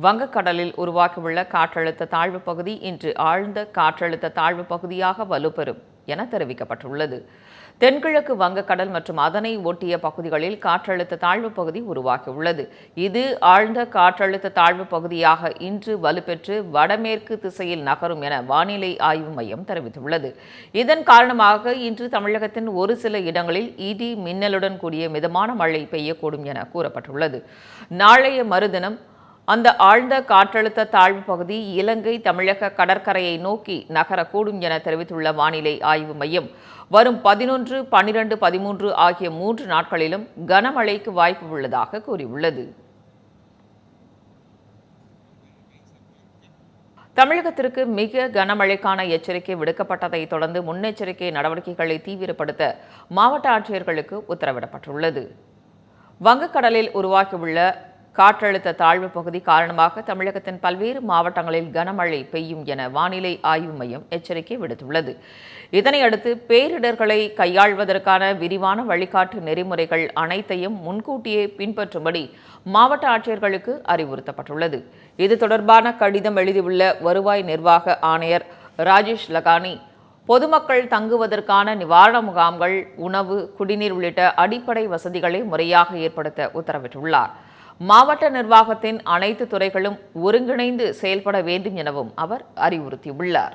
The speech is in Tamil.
வங்கக்கடலில் உருவாகியுள்ள காற்றழுத்த தாழ்வு பகுதி இன்று ஆழ்ந்த காற்றழுத்த தாழ்வு பகுதியாக வலுப்பெறும் என தெரிவிக்கப்பட்டுள்ளது. தென்கிழக்கு வங்கக்கடல் மற்றும் அதனை ஒட்டிய பகுதிகளில் காற்றழுத்த தாழ்வு பகுதி உருவாகியுள்ளது. இது ஆழ்ந்த காற்றழுத்த தாழ்வு பகுதியாக இன்று வலுப்பெற்று வடமேற்கு திசையில் நகரும் என வானிலை ஆய்வு மையம் தெரிவித்துள்ளது. இதன் காரணமாக இன்று தமிழகத்தின் ஒரு சில இடங்களில் இடி மின்னலுடன் கூடிய மிதமான மழை பெய்யக்கூடும் என கூறப்பட்டுள்ளது. நாளைய மறுதினம் அந்த ஆழ்ந்த காற்றழுத்த தாழ்வு பகுதி இலங்கை தமிழக கடற்கரையை நோக்கி நகரக்கூடும் என தெரிவித்துள்ள வானிலை ஆய்வு மையம் வரும் 11, 12, 13 ஆகிய 3 நாட்களிலும் கனமழைக்கு வாய்ப்பு உள்ளதாக கூறியுள்ளது. தமிழகத்திற்கு மிக கனமழைக்கான எச்சரிக்கை விடுக்கப்பட்டதை தொடர்ந்து முன்னெச்சரிக்கை நடவடிக்கைகளை தீவிரப்படுத்த மாவட்ட ஆட்சியர்களுக்கு உத்தரவிடப்பட்டுள்ளது. வங்கக்கடலில் உருவாகியுள்ள காற்றழுத்த தாழ்வு பகுதி காரணமாக தமிழகத்தின் பல்வேறு மாவட்டங்களில் கனமழை பெய்யும் என வானிலை ஆய்வு மையம் எச்சரிக்கை விடுத்துள்ளது. இதனையடுத்து பேரிடர்களை கையாள்வதற்கான விரிவான வழிகாட்டு நெறிமுறைகள் அனைத்தையும் முன்கூட்டியே பின்பற்றும்படி மாவட்ட ஆட்சியர்களுக்கு அறிவுறுத்தப்பட்டுள்ளது. இது தொடர்பான கடிதம் எழுதியுள்ள வருவாய் நிர்வாக ஆணையர் ராஜேஷ் லகானி, பொதுமக்கள் தங்குவதற்கான நிவாரண முகாம்கள், உணவு, குடிநீர் உள்ளிட்ட அடிப்படை வசதிகளை முறையாக ஏற்படுத்த உத்தரவிட்டுள்ளார். மாவட்ட நிர்வாகத்தின் அனைத்து துறைகளும் ஒருங்கிணைந்து செயல்பட வேண்டும் எனவும் அவர் அறிவுறுத்தியுள்ளார்.